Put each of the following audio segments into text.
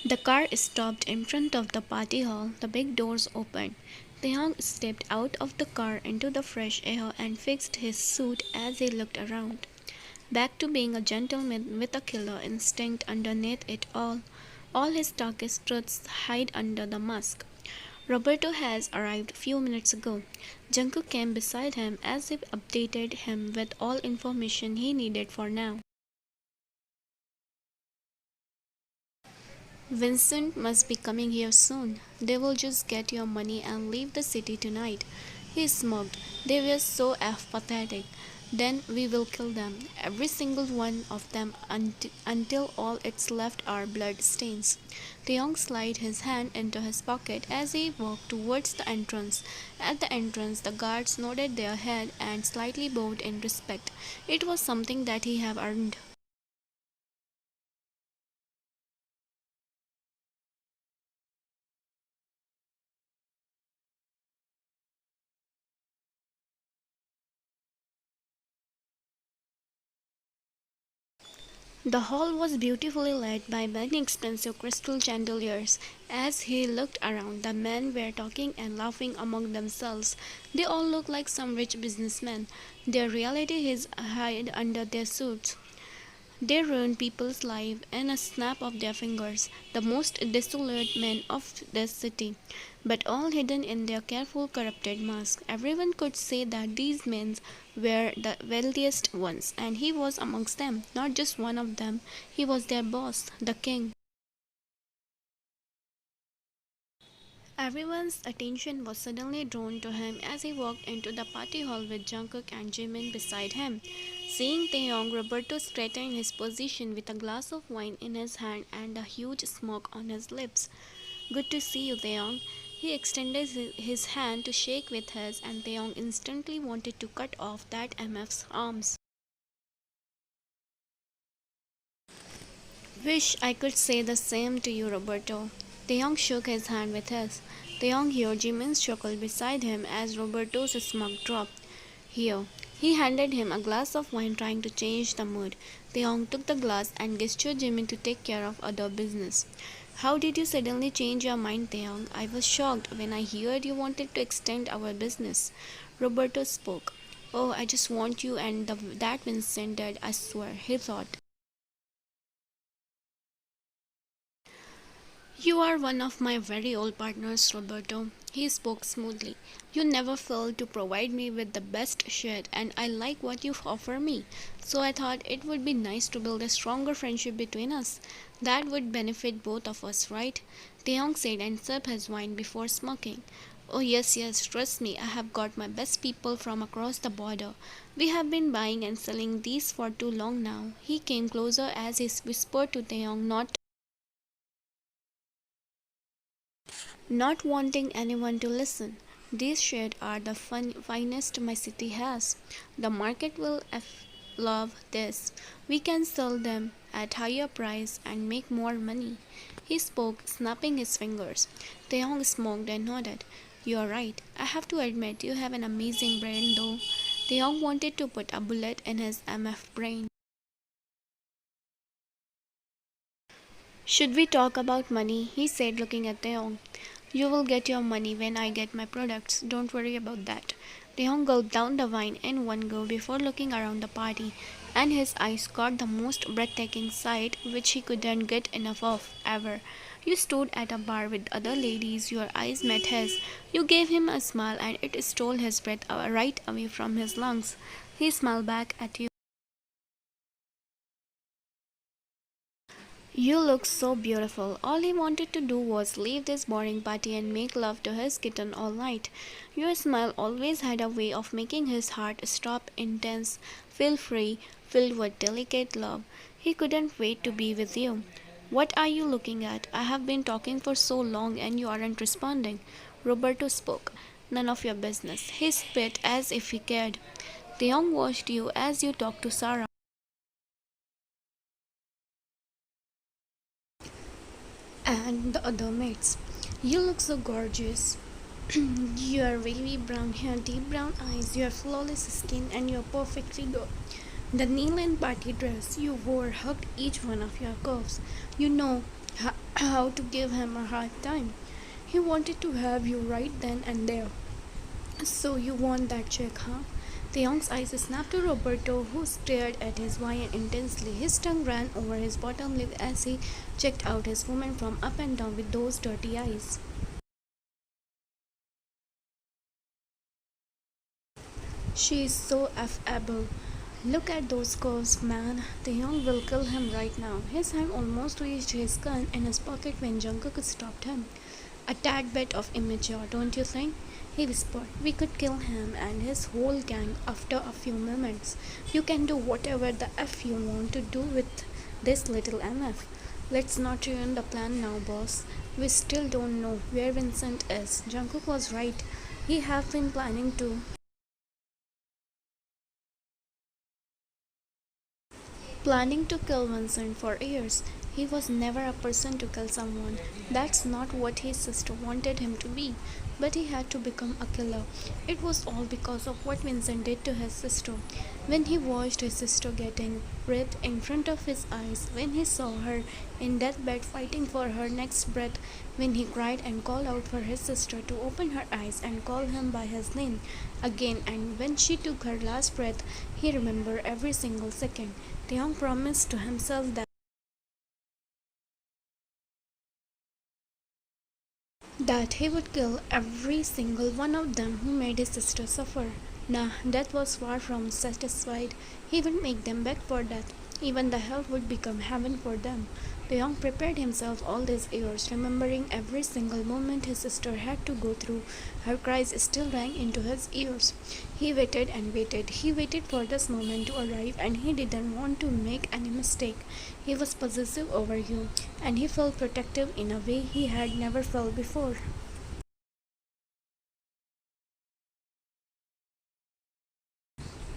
The car stopped in front of the party hall. The big doors opened. Taehyung stepped out of the car into the fresh air and fixed his suit as he looked around. Back to being a gentleman with a killer instinct underneath it all. All his darkest truths hide under the mask. Roberto has arrived a few minutes ago. Jungkook came beside him as if updated him with all information he needed for now. Vincent must be coming here soon. They will just get your money and leave the city tonight. He smoked. They were so pathetic. Then we will kill them, every single one of them, until all it's left are blood stains. Taehyung slid his hand into his pocket as he walked towards the entrance. At the entrance, the guards nodded their head and slightly bowed in respect. It was something that he had earned. The hall was beautifully lit by many expensive crystal chandeliers. As he looked around, the men were talking and laughing among themselves. They all looked like some rich businessmen. Their reality is hid under their suits. They ruin people's lives in a snap of their fingers, the most dissolute men of this city, but all hidden in their careful corrupted masks. Everyone could say that these men were the wealthiest ones, and he was amongst them, not just one of them. He was their boss, the king. Everyone's attention was suddenly drawn to him as he walked into the party hall with Jungkook and Jimin beside him. Seeing Taehyung, Roberto straightened his position with a glass of wine in his hand and a huge smoke on his lips. Good to see you, Taehyung. He extended his hand to shake with his, and Taehyung instantly wanted to cut off that MF's arms. Wish I could say the same to you, Roberto. Taehyung shook his hand with his. Taehyung heard Jimin's chuckle beside him as Roberto's smoke dropped. Here. He handed him a glass of wine, trying to change the mood. Taehyung took the glass and gestured Jimin to take care of other business. How did you suddenly change your mind, Taehyung? I was shocked when I heard you wanted to extend our business. Roberto spoke. Oh, I just want you and that Vincent dead, I swear, he thought. You are one of my very old partners, Roberto. He spoke smoothly. You never fail to provide me with the best shit, and I like what you offer me. So I thought it would be nice to build a stronger friendship between us. That would benefit both of us, right? Taehyung said and sipped his wine before smoking. Oh, yes, yes, trust me, I have got my best people from across the border. We have been buying and selling these for too long now. He came closer as he whispered to Taehyung not wanting anyone to listen. These shades are the finest my city has. The market will love this. We can sell them at higher price and make more money. He spoke, snapping his fingers. Taehyung smoked and nodded. You're right. I have to admit you have an amazing brain though. Taehyung wanted to put a bullet in his MF brain. Should we talk about money? He said, looking at Taehyung. You will get your money when I get my products. Don't worry about that. Taehyung gulped down the wine in one go before looking around the party, and his eyes caught the most breathtaking sight which he couldn't get enough of ever. You stood at a bar with other ladies, your eyes met his. You gave him a smile and it stole his breath right away from his lungs. He smiled back at you. You look so beautiful. All he wanted to do was leave this boring party and make love to his kitten all night. Your smile always had a way of making his heart stop intense, feel free, filled with delicate love. He couldn't wait to be with you. What are you looking at? I have been talking for so long and you aren't responding. Roberto spoke. None of your business. He spit as if he cared. The young watched you as you talked to Sarah and the other mates. You look so gorgeous. Your wavy brown hair, deep brown eyes, your flawless skin, and your perfect figure. The nail and party dress you wore hugged each one of your curves. You know how to give him a hard time. He wanted to have you right then and there. So you want that check, huh? The young's eyes snapped to Roberto, who stared at his wine intensely. His tongue ran over his bottom lip as he checked out his woman from up and down with those dirty eyes. She is so affable. Look at those curves, man. The young will kill him right now. His hand almost reached his gun in his pocket when Jungkook stopped him. A tad bit of immature, don't you think? He whispered. We could kill him and his whole gang after a few moments. You can do whatever the F you want to do with this little MF. Let's not ruin the plan now, boss. We still don't know where Vincent is. Jungkook was right. He have been planning to kill Vincent for years. He was never a person to kill someone. That's not what his sister wanted him to be. But he had to become a killer. It was all because of what Vincent did to his sister. When he watched his sister getting raped in front of his eyes, when he saw her in deathbed fighting for her next breath, when he cried and called out for his sister to open her eyes and call him by his name again, and when she took her last breath, he remembered every single second. Taehyung promised to himself that he would kill every single one of them who made his sister suffer. Nah, death was far from satisfied. He would make them beg for death. Even the hell would become heaven for them. The young prepared himself all these years, remembering every single moment his sister had to go through. Her cries still rang into his ears. He waited and waited. He waited for this moment to arrive, and he didn't want to make any mistake. He was possessive over you, and he felt protective in a way he had never felt before.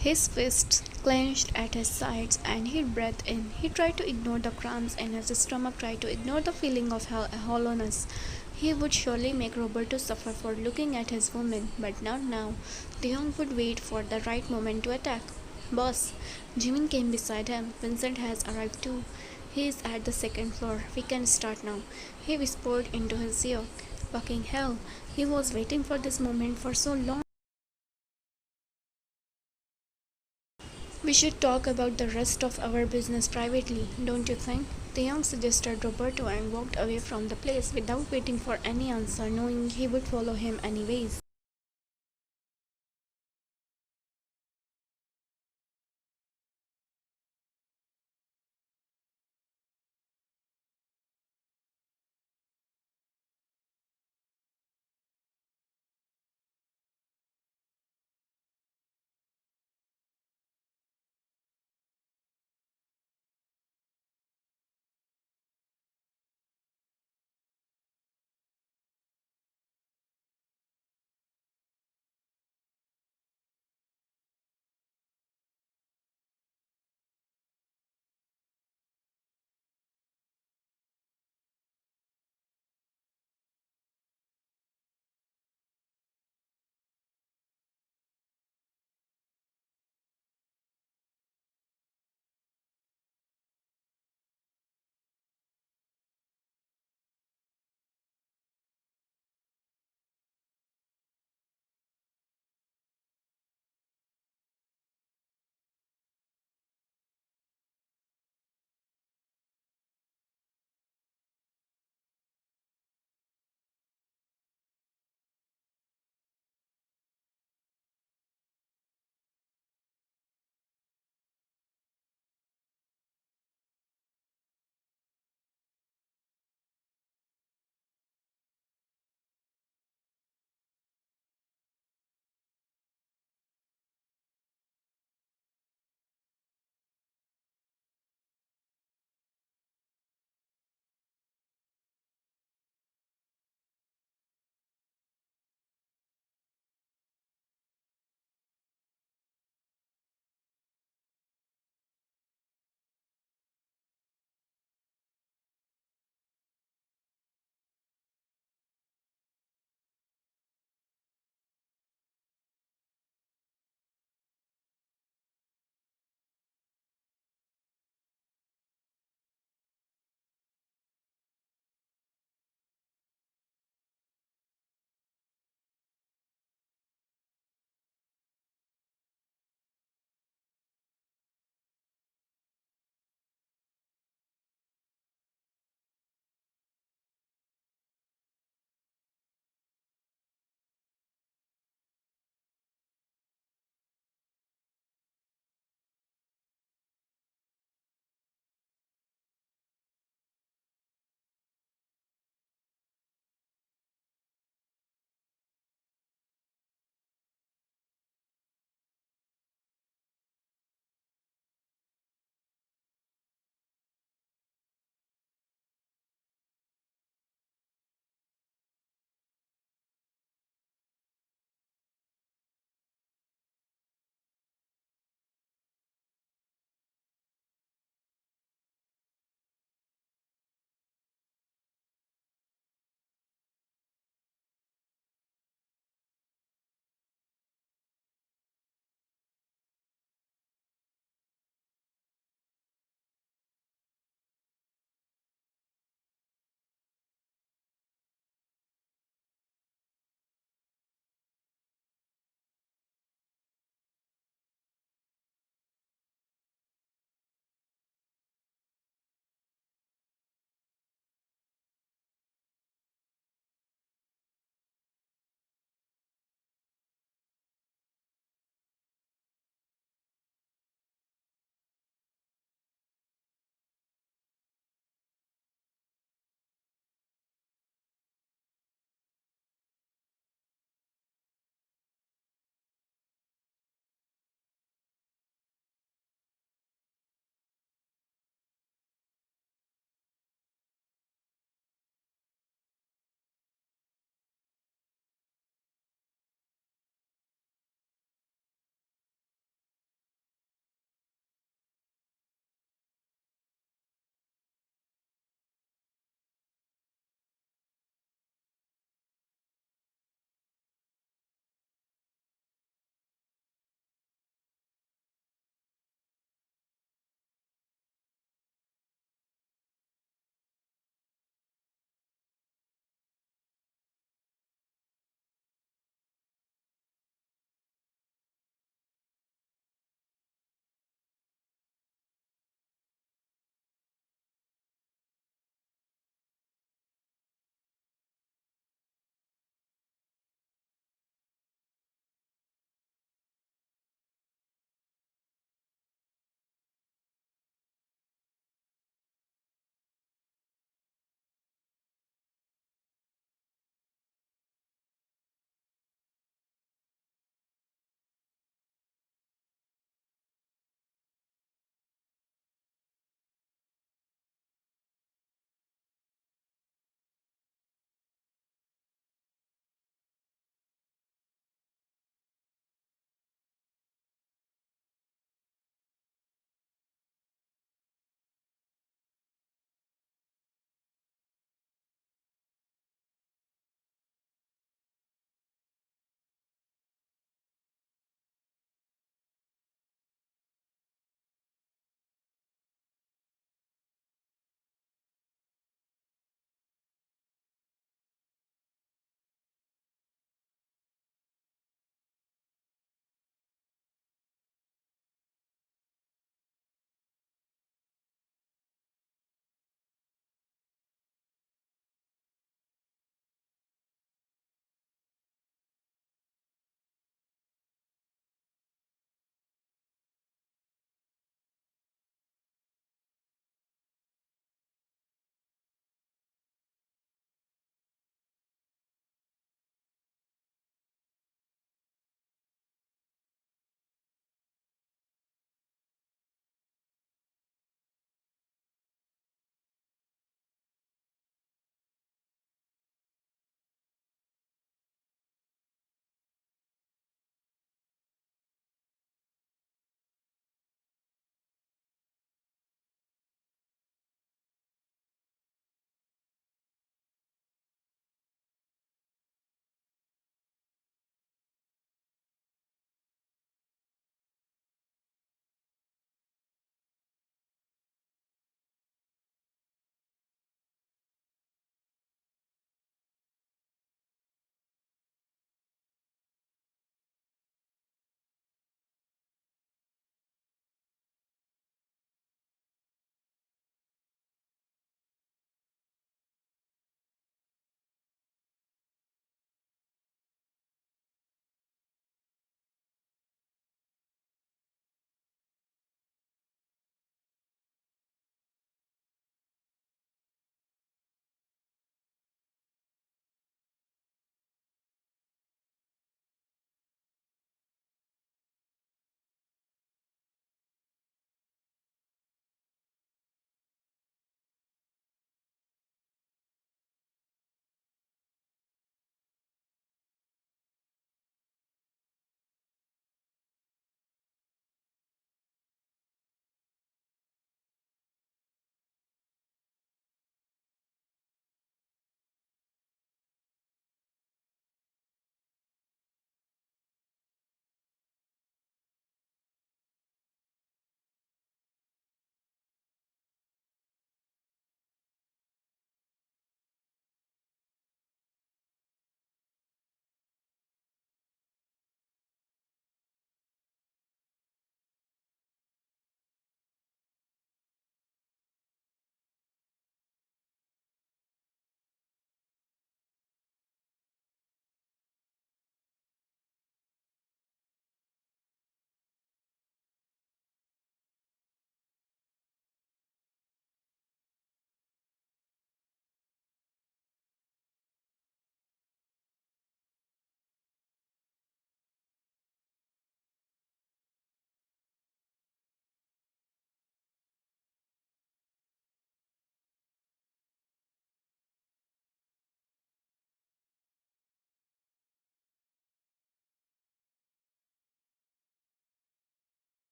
His fists clenched at his sides and he breathed in. He tried to ignore the cramps in his stomach, tried to ignore the feeling of hollowness. He would surely make Roberto suffer for looking at his woman, but not now. The young would wait for the right moment to attack. Boss, Jimin came beside him. Vincent has arrived too. He is at the second floor. We can start now. He whispered into his ear. Fucking hell, he was waiting for this moment for so long. We should talk about the rest of our business privately, don't you think? The young suggested Roberto and walked away from the place without waiting for any answer, knowing he would follow him anyways.